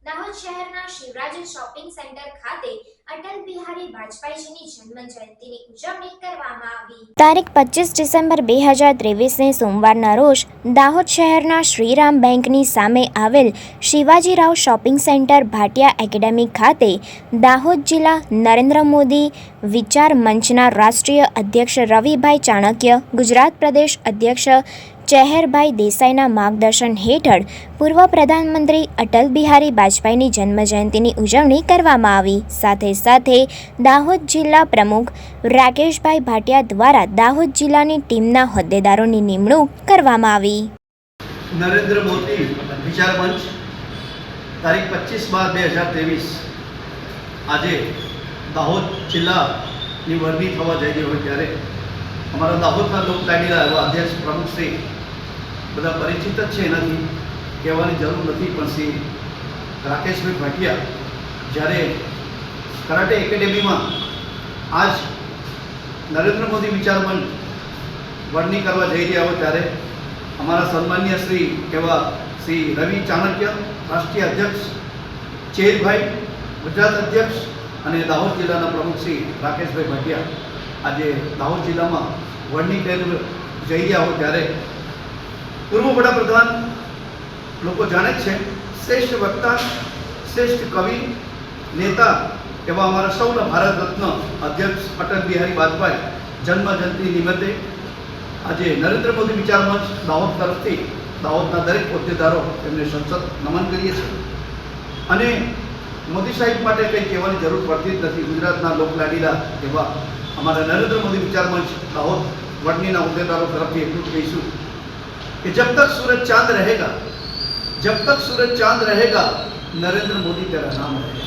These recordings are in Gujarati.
દાહોદ શહેરના શિવરાજ શોપિંગ સેન્ટર ખાતે અટલ બિહારી વાજપેયીજીની જન્મ જયંતિની ઉજવણી કરવામાં આવી। તારીખ 25 ડિસેમ્બર 2023ને સોમવારના રોજ દાહોદ શહેરના શ્રીરામ બેંકની સામે આવેલ શિવાજીરાવ શોપિંગ સેન્ટર ભાટિયા એકેડેમી ખાતે દાહોદ જિલ્લા નરેન્દ્ર મોદી વિચાર મંચના રાષ્ટ્રીય અધ્યક્ષ રવિભાઈ ચાણક્ય, ગુજરાત પ્રદેશ અધ્યક્ષ ચેહરભાઈ દેસાઈના માર્ગદર્શન હેઠળ પૂર્વ પ્રધાનમંત્રી અટલ બિહારી વાજપેયીની જન્મજયંતિની ઉજવણી કરવામાં આવી। સાથે સાથે દાહોદ જિલ્લા પ્રમુખ રાકેશભાઈ ભાટિયા દ્વારા દાહોદ જિલ્લાની ટીમના હોદ્દેદારોની નિમણૂક કરવામાં આવી। નરેન્દ્ર મોદી વિચાર મંચ તારીખ 25/12/2023 આજે દાહોદ જિલ્લાની વરણી થવા જઈ રહી હોય ત્યારે અમારા દાહોદના લોકલાડીલા એવા અધ્યક્ષ પ્રમુખ શ્રી બધા પરિચિત જ છે, એનાથી કહેવાની જરૂર નથી, પણ શ્રી રાકેશભાઈ ભાટિયા જ્યારે કરાટે એકેડેમીમાં આજ નરેન્દ્ર મોદી વિચાર મંચ વરણી કરવા જઈ રહ્યા હોય ત્યારે અમારા સન્માનીય શ્રી એવા શ્રી રવિ ચાણક્ય, રાષ્ટ્રીય અધ્યક્ષ ચેહરભાઈ, ગુજરાત અધ્યક્ષ અને દાહોદ જિલ્લાના પ્રમુખ શ્રી રાકેશભાઈ ભાટિયા આજે દાહોદ જિલ્લામાં વરણી કરી જઈ રહ્યા હોય ત્યારે પૂર્વ વડાપ્રધાન લોકો જાણે જ છે, શ્રેષ્ઠ વક્તા, શ્રેષ્ઠ કવિ, નેતા એવા અમારા સૌના ભારત રત્ન અધ્યક્ષ અટલ બિહારી વાજપેયી જન્મજયંતિ નિમિત્તે આજે નરેન્દ્ર મોદી વિચાર મંચ દાહોદ તરફથી દાહોદના દરેક હોદ્દેદારો એમને સંસદ નમન કરીએ છીએ અને મોદી સાહેબ માટે કંઈ કહેવાની જરૂર પડતી જ નથી। ગુજરાતના લોકલાડીલા એવા हमारा नरेंद्र मोदी विचार मंच दाहोद वडनीना होद्देदारों तरफ એટલું કહીશું કે जब तक सूरज चांद रहेगा, जब तक सूरज चांद रहेगा, नरेंद्र मोदी तेरा नाम रहेगा।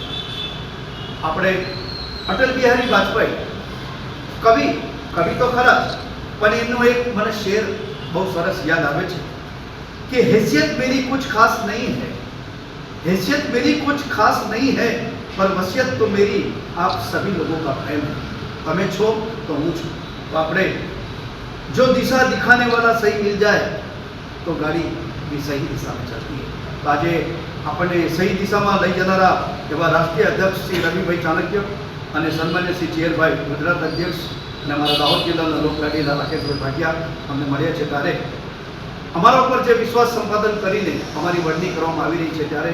આપણે અટલ બિહારી વાજપેયી કવિ તો ખરા, પણ એનો એક મને શેર બહુ સરસ યાદ આવે છે कि हैसियत मेरी कुछ खास नहीं है, हैसियत मेरी कुछ खास नहीं है, पर वसीयत तो मेरी आप सभी लोगों का प्रेम है। તમે છો તો હું છું, તો આપણે જો દિશા દિખાने वाला सही मिल जाए तो गाड़ी भी सही दिशा में चलती है। तो આજે આપણને સહી દિશામાં લઈ જનારા એવા રાષ્ટ્રીય અધ્યક્ષ શ્રી રવિભાઈ ચાણક્ય અને સન્માન્ય શ્રી ચેહરભાઈ, ગુજરાત અધ્યક્ષ અને અમારા દાહોદ જિલ્લાના લોકલાડીલા રાકેશભાઈ ભાટિયા અમને મળ્યા છે ત્યારે અમારા ઉપર જે વિશ્વાસ સંપાદન કરીને અમારી વરણી કરવામાં આવી રહી છે ત્યારે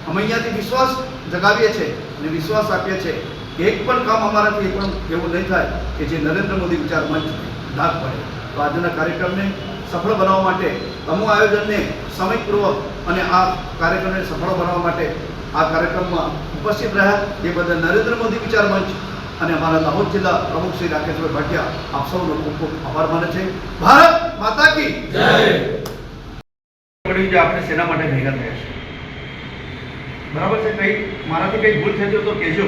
અમે અહીંયાથી વિશ્વાસ જગાવીએ છીએ અને વિશ્વાસ આપીએ છીએ કે એક પણ કામ અમારાથી પણ એવું નહીં થાય કે જે નરેન્દ્ર મોદી વિચાર મંચ ડાઘ પડે। તો આજના કાર્યક્રમને સફળ બનાવવા માટે સમૂહ આયોજનને સમયપૂર્વક અને આ કાર્યક્રમને સફળ બનાવવા માટે આ કાર્યક્રમમાં ઉપસ્થિત રહ્યા એ બદલ નરેન્દ્ર મોદી વિચાર મંચ અને અમારા દાહોદ જિલ્લા પ્રમુખ શ્રી રાકેશભાઈ ભાટિયા આપ સૌનો ખૂબ ખૂબ આભાર માને છે। ભારત માતા કી જય। આપણે સેના માટે ભેગા થયા છે, બરાબર છે? કંઈ મારાથી કંઈ ભૂલ થઈ તો કહેજો।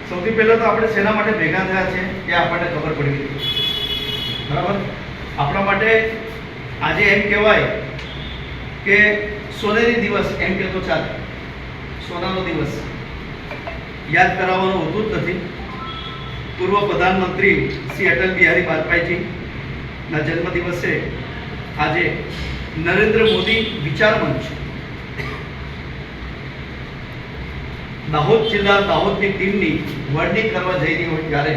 સૌથી પહેલાં તો આપણે શેના માટે ભેગા થયા છે એ આપણને ખબર પડી ગઈ, બરાબર? આપણા માટે આજે એમ કહેવાય કે સોનેરી દિવસ એમ કહેતો ચાલે, સોનાનો દિવસ યાદ કરાવવાનું હોતું જ નથી। પૂર્વ પ્રધાનમંત્રી શ્રી અટલ બિહારી વાજપેયીજીના જન્મદિવસે આજે નરેન્દ્ર મોદી વિચાર મંચ દાહોદ જિલ્લા દાહોદની ટીમની વરણી કરવા જઈ રહી હોય ત્યારે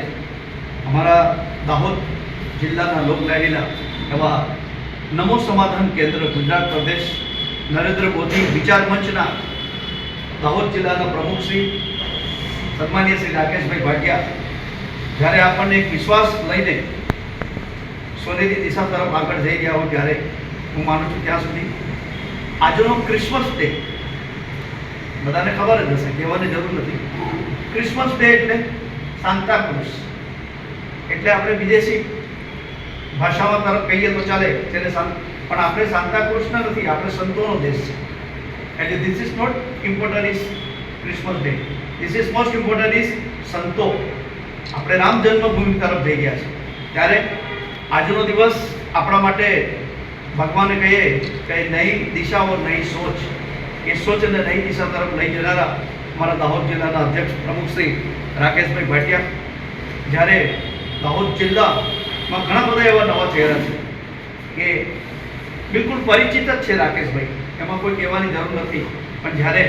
અમારા દાહોદ જિલ્લાના લોકલાડીલા એવા નમો સમાધાન કેન્દ્ર ગુજરાત પ્રદેશ નરેન્દ્ર મોદી વિચાર મંચના દાહોદ જિલ્લાના પ્રમુખ શ્રી સન્માનીય શ્રી રાકેશભાઈ ભાટિયા જ્યારે આપણને એક વિશ્વાસ લઈને સોનેરી દિશા તરફ આગળ જઈ રહ્યા હોય ત્યારે હું માનું છું ત્યાં સુધી આજનો ક્રિસમસ ડે બધાને ખબર જ હશે, કહેવાની જરૂર નથી। ક્રિસમસ ડે એટલે સાન્તા ક્રુઝ, એટલે આપણે વિદેશી ભાષામાં તરફ કહીએ તો ચાલે તેને, પણ આપણે સાન્તા ક્રુઝના નથી, આપણે સંતોનો દેશ છે। એટલે this is not important is Christmas day, this is most important is સંતો। આપણે રામ જન્મભૂમિ તરફ જઈ ગયા છે ત્યારે આજનો દિવસ આપણા માટે ભગવાને કહીએ કે નઈ દિશા ઓર નઈ સોચ, એ સોચ અને નઈ દિશા તરફ લઈ જનારા અમારા દાહોદ જિલ્લાના અધ્યક્ષ પ્રમુખ શ્રી રાકેશભાઈ ભાટિયા જ્યારે દાહોદ જિલ્લામાં ઘણા બધા એવા નવા ચહેરા છે કે બિલકુલ પરિચિત જ છે રાકેશભાઈ, એમાં કોઈ કહેવાની જરૂર નથી, પણ જ્યારે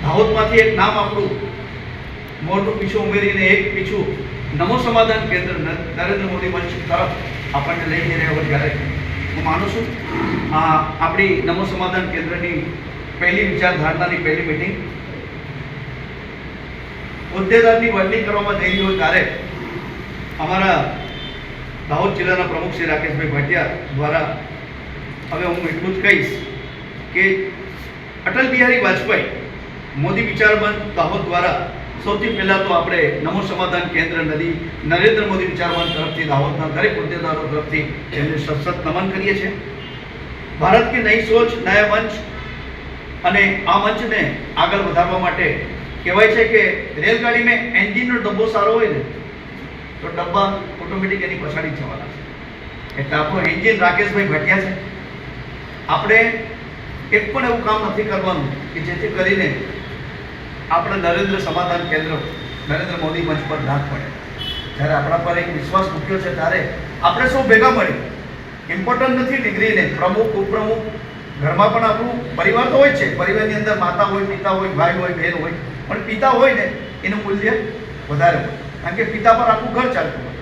દાહોદમાંથી એક નામ આપણું મોટું પીછું ઉમેરીને એક પીછું નમો સમાધાન કેન્દ્ર નરેન્દ્ર મોદી મંચ તરફ આપણને લઈ જઈ રહ્યો હોય ત્યારે હું માનું છું આપણી નમો સમાધાન કેન્દ્રની પહેલી વિચારધારણાની પહેલી મિટિંગ હોદ્દેદારની વરણી કરવામાં જઈ રહી હોય ત્યારે અમારા દાહોદ જિલ્લાના પ્રમુખ શ્રી રાકેશભાઈ ભાટિયા દ્વારા હવે હું એટલું જ કહીશ કે અટલ બિહારી વાજપેયી મોદી વિચાર મંચ દાહોદ દ્વારા સૌથી પહેલાં તો આપણે નમો સમાધાન કેન્દ્ર નરેન્દ્ર મોદી વિચાર મંચ તરફથી દાહોદના દરેક હોદ્દેદારો તરફથી એમને સતત નમન કરીએ છીએ. ભારત કી નઈ સોચ નયા મંચ અને આ મંચને આગળ વધારવા માટે કહેવાય છે કે રેલગાડીમાં એન્જિનનો ડબ્બો સારો હોય ને તો ડબ્બા ઓટોમેટિક એની પછાડી જ જવાના છે. એટલે આપણો એન્જિન રાકેશભાઈ ભાટિયા છે. આપણે એક પણ એવું કામ નથી કરવાનું કે જેથી કરીને આપણે નરેન્દ્ર સમાધાન કેન્દ્ર નરેન્દ્ર મોદી મંચ પર નાક પડે. જ્યારે આપણા પર એક વિશ્વાસ મૂક્યો છે ત્યારે આપણે સૌ ભેગા મળી ઇમ્પોર્ટન્ટ નથી ડિગ્રીને પ્રમુખ ઉપપ્રમુખ ઘરમાં પણ આપણું પરિવાર તો હોય છે. પરિવારની અંદર માતા હોય પિતા હોય ભાઈ હોય બહેન હોય પણ પિતા હોય ને એનું મૂલ્ય વધારે હોય કારણ કે પિતા પર આખું ઘર ચાલતું હોય.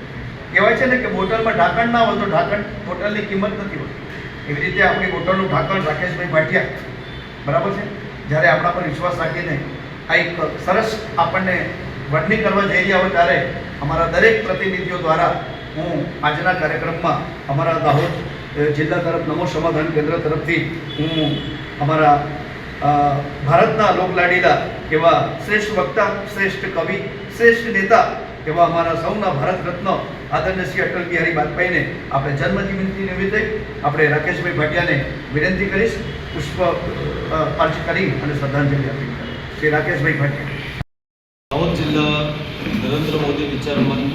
કહેવાય છે ને કે બોટલમાં ઢાંકણ ના હોય તો ઢાંકણ બોટલની કિંમત નથી હોતી. એવી રીતે આપણી બોટલનું ઢાંકણ રાકેશભાઈ ભાટિયા બરાબર છે. જ્યારે આપણા પર વિશ્વાસ રાખીને આ એક સરસ આપણને વરણી કરવા જઈ રહ્યા હોય ત્યારે અમારા દરેક પ્રતિનિધિઓ દ્વારા હું આજના કાર્યક્રમમાં અમારા દાહોદ જિલ્લા તરફ નમો સમાધાન કેન્દ્ર તરફથી હું અમારા ભારતના લોકલાડીલા એવા શ્રેષ્ઠ વક્તા શ્રેષ્ઠ કવિ શ્રેષ્ઠ નેતા એવા અમારા સૌના ભારત રત્ન આદરણીય શ્રી અટલ બિહારી વાજપેયીને આપણે જન્મજયંતિ નિમિત્તે આપણે રાકેશભાઈ ભાટિયાને વિનંતી કરીશ પુષ્પ અર્ચ કરી અને શ્રદ્ધાંજલિ અર્પિત કરી. શ્રી રાકેશભાઈ ભાટિયા. દાહોદ જિલ્લા નરેન્દ્ર મોદી વિચાર મંચ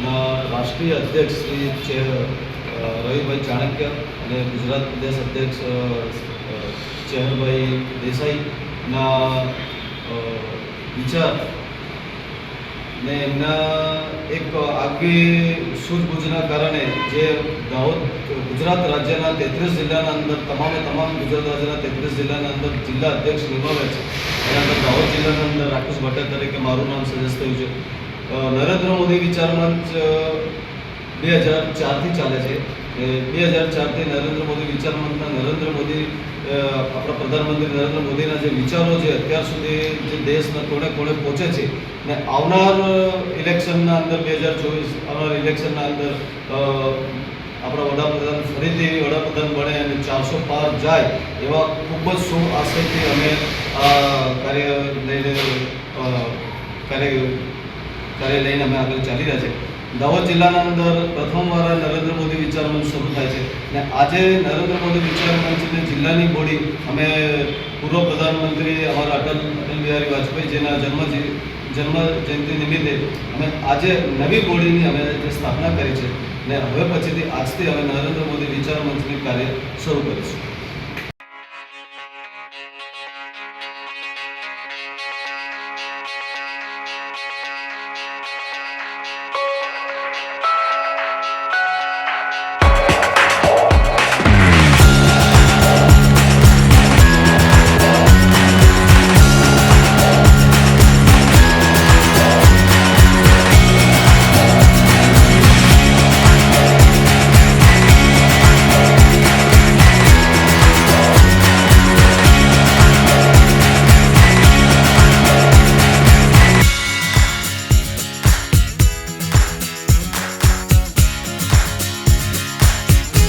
ના રાષ્ટ્રીય અધ્યક્ષ શ્રી રવિભાઈ ચાણક્ય અને ગુજરાત પ્રદેશ અધ્યક્ષ ચેહરભાઈ દેસાઈના વિચાર ને એમના એક આગવી સૂઝબૂઝના કારણે જે દાહોદ ગુજરાત રાજ્યના 33 જિલ્લાના અંદર તમામ ગુજરાત રાજ્યના 33 જિલ્લાના અંદર જિલ્લા અધ્યક્ષ નિમાવે છે. એના અંદર દાહોદ જિલ્લાના અંદર રાકેશ ભાટિયા તરીકે મારું નામ સજેસ્ટ થયું છે. નરેન્દ્ર મોદી વિચાર મંચ 2004થી ચાલે છે. 2004થી નરેન્દ્ર મોદી વિચાર મંચના નરેન્દ્ર મોદી આપણા પ્રધાનમંત્રી નરેન્દ્ર મોદીના જે વિચારો છે અત્યાર સુધી જે દેશના કોણે કોણે પહોંચે છે ને આવનાર ઇલેક્શનના અંદર 2024 આવનાર ઇલેક્શનના અંદર આપણા વડાપ્રધાન ફરીથી વડાપ્રધાન બને અને 400 પાર જાય એવા ખૂબ જ શુભ આશયથી અમે આ કાર્ય લઈને અમે આગળ ચાલી રહ્યા છે. દાહોદ જિલ્લાના અંદર પ્રથમવાર નરેન્દ્ર મોદી વિચાર મંચ શરૂ થાય છે અને આજે નરેન્દ્ર મોદી વિચાર મંચની જિલ્લાની બોડી અમે પૂર્વ પ્રધાનમંત્રી અમારા અટલ બિહારી વાજપેયીજીના જન્મ જયંતિ નિમિત્તે અમે આજે નવી બોડીની અમે જે સ્થાપના કરી છે ને હવે પછીથી આજથી અમે નરેન્દ્ર મોદી વિચાર મંચની કાર્ય શરૂ કરીશું.